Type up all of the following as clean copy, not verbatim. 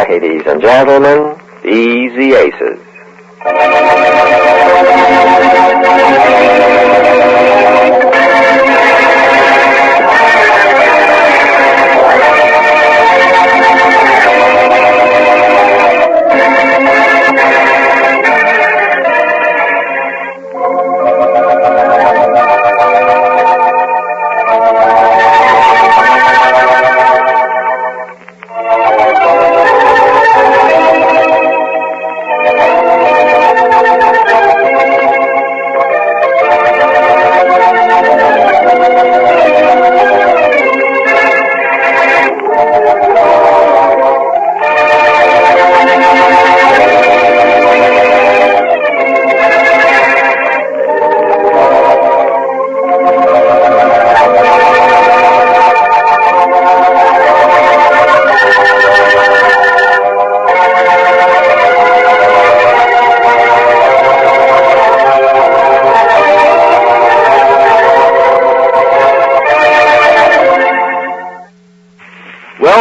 Ladies and gentlemen, Easy Aces.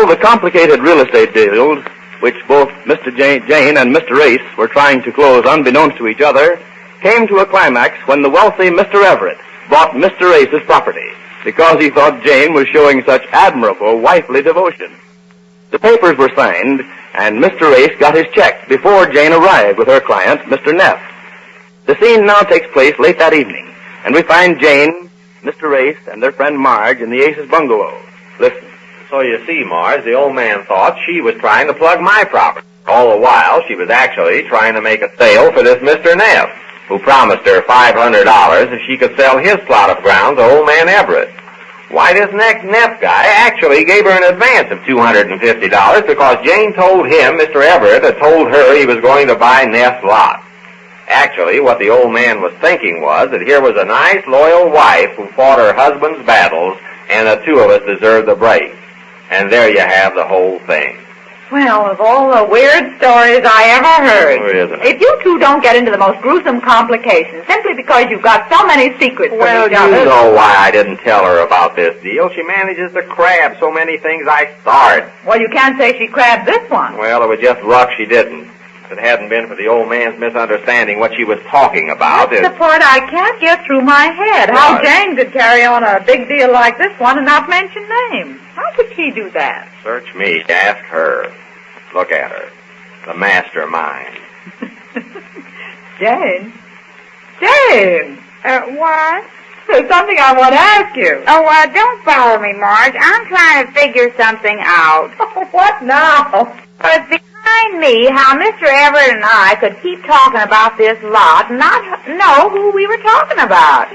The complicated real estate deals, which both Mr. Jane and Mr. Ace were trying to close unbeknownst to each other, came to a climax when the wealthy Mr. Everett bought Mr. Ace's property because he thought Jane was showing such admirable wifely devotion. The papers were signed, and Mr. Ace got his check before Jane arrived with her client, Mr. Neff. The scene now takes place late that evening, and we find Jane, Mr. Ace, and their friend Marge in the Ace's bungalow. Listen. So you see, Marge, the old man thought she was trying to plug my property. All the while, she was actually trying to make a sale for this Mr. Neff, who promised her $500 if she could sell his plot of ground to old man Everett. Why, this next Neff guy actually gave her an advance of $250 because Jane told him Mr. Everett had told her he was going to buy Neff's lot. Actually, what the old man was thinking was that here was a nice, loyal wife who fought her husband's battles, and the two of us deserved the break. And there you have the whole thing. Well, of all the weird stories I ever heard. Oh, isn't it? If you two don't get into the most gruesome complications simply because you've got so many secrets from Well, each other. you know why I didn't tell her about this deal. She manages to crab so many things I start. Well, you can't say she crabbed this one. Well, it was just luck she didn't. If it hadn't been for the old man's misunderstanding what she was talking about... That's the part I can't get through my head. How Jane could carry on a big deal like this one and not mention names. How could she do that? Search me. Ask her. Look at her. The mastermind. Jane? Jane! What? There's something I want to ask you. Oh, don't bother me, Marge. I'm trying to figure something out. Oh, what now? It's behind me how Mr. Everett and I could keep talking about this lot and not know who we were talking about.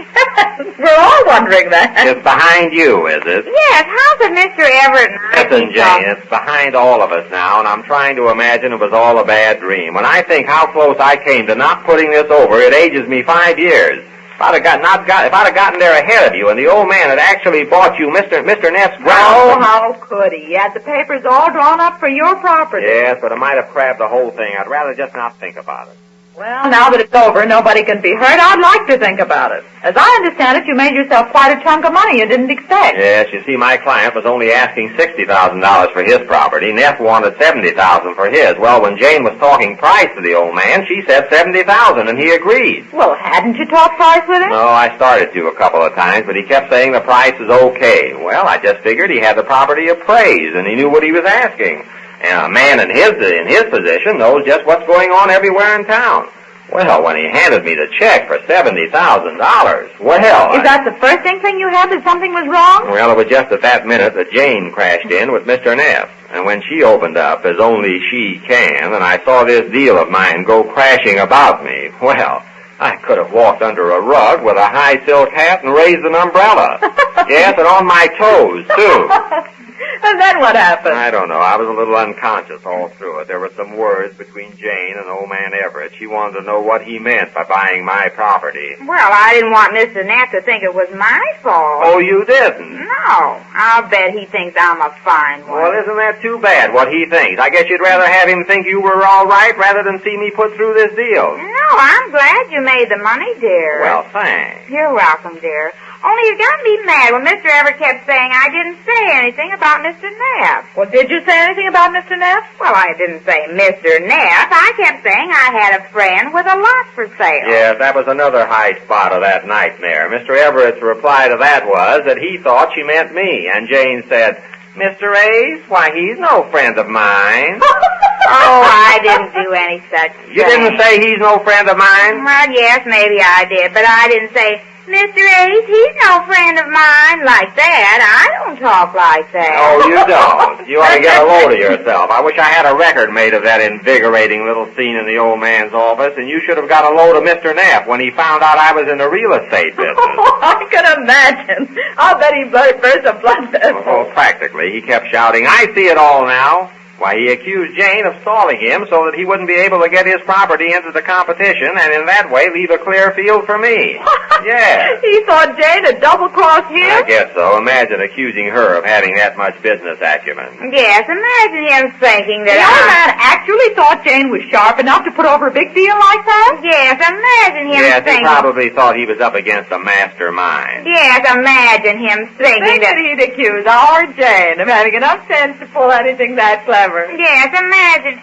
We're all wondering that. It's behind you, is it? Yes, how could Mr. Everett and I Listen, keep Jane, talking? it's behind all of us now, and I'm trying to imagine it was all a bad dream. When I think how close I came to not putting this over, it ages me 5 years. If I'd have gotten there ahead of you, and the old man had actually bought you Mr. Neff's ground. Oh, how could he? He had the papers all drawn up for your property. Yes, but I might have crabbed the whole thing. I'd rather just not think about it. Well, now that it's over, nobody can be hurt. I'd like to think about it. As I understand it, you made yourself quite a chunk of money you didn't expect. Yes, you see, my client was only asking $60,000 for his property. Neff wanted $70,000 for his. Well, when Jane was talking price to the old man, she said $70,000, and he agreed. Well, hadn't you talked price with him? No, I started to a couple of times, but he kept saying the price is okay. Well, I just figured he had the property appraised, and he knew what he was asking. And a man in his position knows just what's going on everywhere in town. Well, when he handed me the check for $70,000, well... Is that the first inkling you had that something was wrong? Well, it was just at that minute that Jane crashed in with Mr. Neff. And when she opened up, as only she can, and I saw this deal of mine go crashing about me, well, I could have walked under a rug with a high silk hat and raised an umbrella. Yes, and on my toes, too. And then what happened? I don't know. I was a little unconscious all through it. There were some words between Jane and old man Everett. She wanted to know what he meant by buying my property. Well, I didn't want Mr. Neff to think it was my fault. Oh, you didn't? No. I'll bet he thinks I'm a fine one. Well, isn't that too bad, what he thinks? I guess you'd rather have him think you were all right rather than see me put through this deal. No, I'm glad you made the money, dear. Well, thanks. You're welcome, dear. Only you got me mad when Mr. Everett kept saying I didn't say anything about Mr. Neff. Well, did you say anything about Mr. Neff? Well, I didn't say Mr. Neff. I kept saying I had a friend with a lot for sale. Yes, that was another high spot of that nightmare. Mr. Everett's reply to that was that he thought she meant me, and Jane said, Mr. Ace, why, he's no friend of mine. Oh, I didn't do any such thing. You didn't say he's no friend of mine? Well, yes, maybe I did, but I didn't say, Mr. Ace, he's no friend of mine like that. I don't talk like that. Oh, you don't. You ought to get a load of yourself. I wish I had a record made of that invigorating little scene in the old man's office, and you should have got a load of Mr. Neff when he found out I was in the real estate business. I can imagine. I'll bet he burst a blood vessel. Oh, practically. He kept shouting, I see it all now. Why, he accused Jane of stalling him so that he wouldn't be able to get his property into the competition and in that way leave a clear field for me. Yeah. He thought Jane had double-crossed him? I guess so. Imagine accusing her of having that much business acumen. Yes, imagine him thinking that The old man actually thought Jane was sharp enough to put over a big deal like that? Yes, imagine him Yes, he thinking... probably thought he was up against a mastermind. Yes, imagine him thinking Think that he'd accuse our Jane of having enough sense to pull anything that clever. Yes, imagine.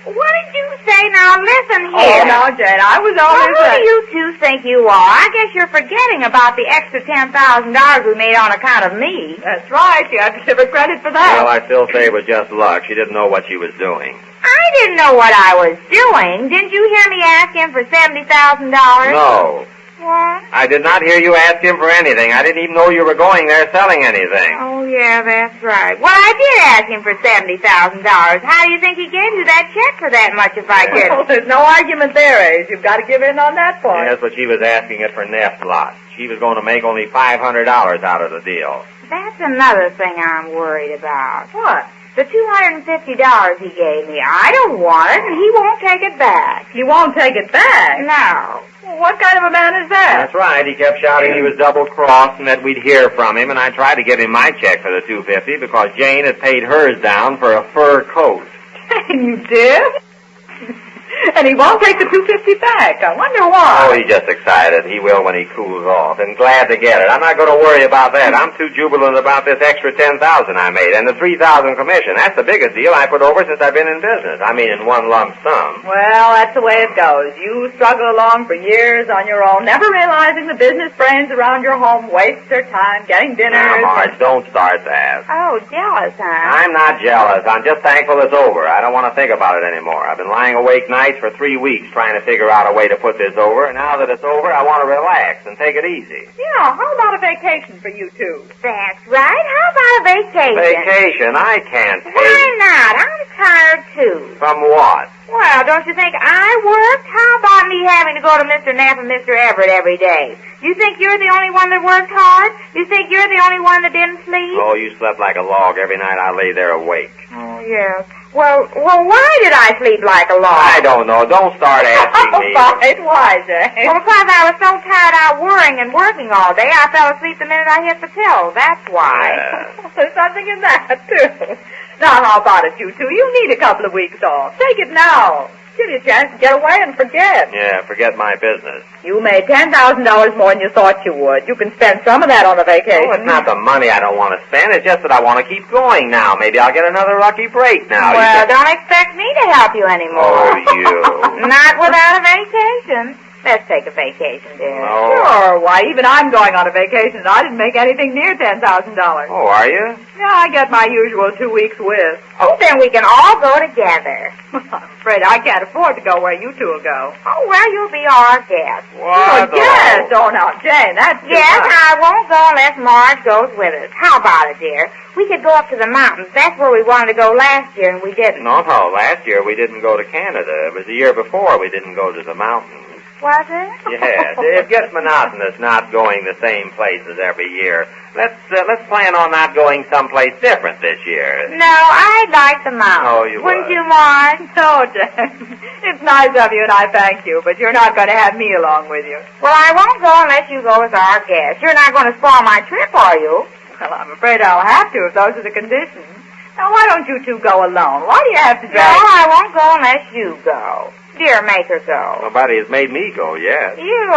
What did you say? Now, listen Oh, here. now, Jane, I was Well, only who do you two think you are? I guess you're forgetting about the extra $10,000 we made on account of me. That's right. You have to give her credit for that. Well, I still say it was just luck. She didn't know what she was doing. I didn't know what I was doing. Didn't you hear me ask him for $70,000? No. What? I did not hear you ask him for anything. I didn't even know you were going there selling anything. Oh, yeah, that's right. Well, I did ask him for $70,000. How do you think he gave you that check for that much if I did? Well, there's no argument there, Ace. You've got to give in on that point. Yes, but she was asking it for Neff's lot. She was going to make only $500 out of the deal. That's another thing I'm worried about. What? The $250 he gave me, I don't want it, and he won't take it back. He won't take it back? No. Well, what kind of a man is that? That's right. He kept shouting he was double-crossed and that we'd hear from him, and I tried to get him my check for the $250 because Jane had paid hers down for a fur coat. And you did? And he won't take the $250 back. I wonder why. Oh, he's just excited. He will when he cools off, and glad to get it. I'm not going to worry about that. I'm too jubilant about this extra $10,000 I made, and the $3,000 commission. That's the biggest deal I put over since I've been in business. I mean, in one lump sum. Well, that's the way it goes. You struggle along for years on your own, never realizing the business friends around your home waste their time getting dinners. Now, Marge, don't start that. Oh, jealous, huh? I'm not jealous. I'm just thankful it's over. I don't want to think about it anymore. I've been lying awake nights for 3 weeks trying to figure out a way to put this over, and now that it's over, I want to relax and take it easy. Yeah, how about a vacation for you two? That's right. How about a vacation? Vacation? I can't take. Why not? I'm tired, too. From what? Well, don't you think I worked? How about me having to go to Mr. Neff and Mr. Everett every day? You think you're the only one that worked hard? You think you're the only one that didn't sleep? Oh, you slept like a log every night I lay there awake. Oh, yes. Well, why did I sleep like a log? I don't know. Don't start asking me. Why, Jane? Well, because I was so tired out worrying and working all day, I fell asleep the minute I hit the pill. That's why. There's something in that, too. Now, how about it, you two? You need a couple of weeks off. Take it now. Give you a chance to get away and forget. Yeah, forget my business. You made $10,000 more than you thought you would. You can spend some of that on a vacation. Oh, it's not the money I don't want to spend. It's just that I want to keep going now. Maybe I'll get another lucky break now. Well, don't expect me to help you anymore. Oh, you. Not without a vacation. Let's take a vacation, dear. Oh. Sure. Why, even I'm going on a vacation, and I didn't make anything near $10,000. Oh, are you? Yeah, I get my usual 2 weeks with. Oh, then we can all go together. I'm afraid I can't afford to go where you two will go. Oh, well, you'll be our guest. What? Yes. Oh, now, Jane, that's too Yes, much. I won't go unless Marge goes with us. How about it, dear? We could go up to the mountains. That's where we wanted to go last year, and we didn't. No, last year we didn't go to Canada. It was the year before we didn't go to the mountains. Was it? Yes, it gets monotonous not going the same places every year. Let's plan on not going someplace different this year. No, I'd like the mountains. Oh, you Wouldn't would. you, Marge? No, Jane. It's nice of you, and I thank you, but you're not going to have me along with you. Well, I won't go unless you go as our guest. You're not going to spoil my trip, are you? Well, I'm afraid I'll have to if those are the conditions. Now, why don't you two go alone? Why do you have to No, drag... I won't go unless you go. Dear, make her go. Nobody has made me go yet. You're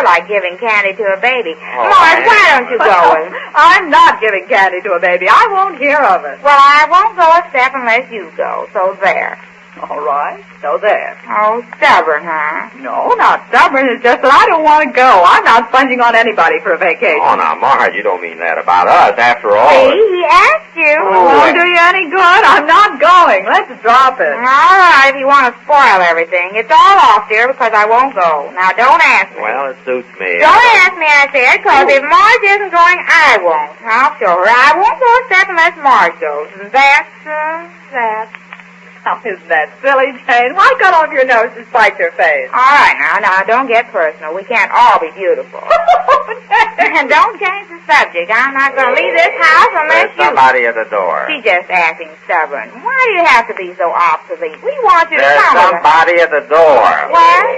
like giving candy to a baby. Oh, Mars, why don't you go? I'm not giving candy to a baby. I won't hear of it. Well, I won't go a step unless you go, so there. All right, so there. Oh, stubborn, huh? No, not stubborn. It's just that I don't want to go. I'm not sponging on anybody for a vacation. Oh, now, Marge, you don't mean that about us. After all... See, he asked you. It won't do you any good. I'm not going. Let's drop it. All right, if you want to spoil everything. It's all off, dear, because I won't go. Now, don't ask me. Well, it suits me. Don't ask me, I said, because if Marge isn't going, I won't. I'll show her. I won't go a step unless Marge goes. And that's that. Now, isn't that silly, Jane? Why cut off your nose to spite your face? All right, now, don't get personal. We can't all be beautiful. And don't change the subject. I'm not going to leave this house unless There's somebody at the door. She's just acting stubborn. Why do you have to be so obsolete? We want you to There's come with us. somebody at the door. What?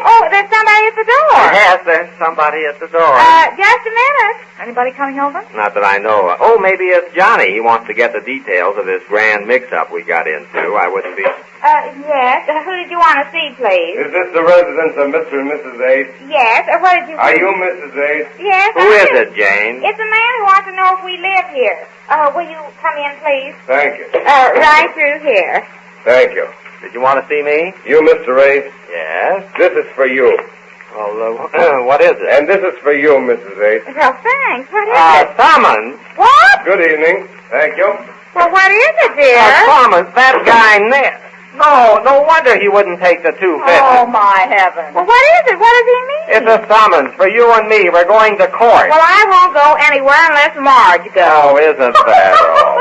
Oh, there's somebody at the door. Yes, there's somebody at the door. Just a minute. Anybody coming over? Not that I know of. Oh, maybe it's Johnny. He wants to get the details of this grand mix-up we got into. I wouldn't be... Yes. Who did you want to see, please? Is this the residence of Mr. and Mrs. Ace? Yes. What did you... Are you Mrs. Ace? Yes, Who is it, Jane? It's a man who wants to know if we live here. Will you come in, please? Thank you. Right through here. Thank you. Did you want to see me? You, Mr. Ace? Yes. This is for you. Well, what is it? And this is for you, Mrs. Ace. Well, thanks. What is it? Summons. What? Good evening. Thank you. Well, what is it, dear? Summons. That guy, Ned. No wonder he wouldn't take the $250. Oh, my heavens. Well, what is it? What does he mean? It's a summons for you and me. We're going to court. Well, I won't go anywhere unless Marge goes. Oh, isn't that all?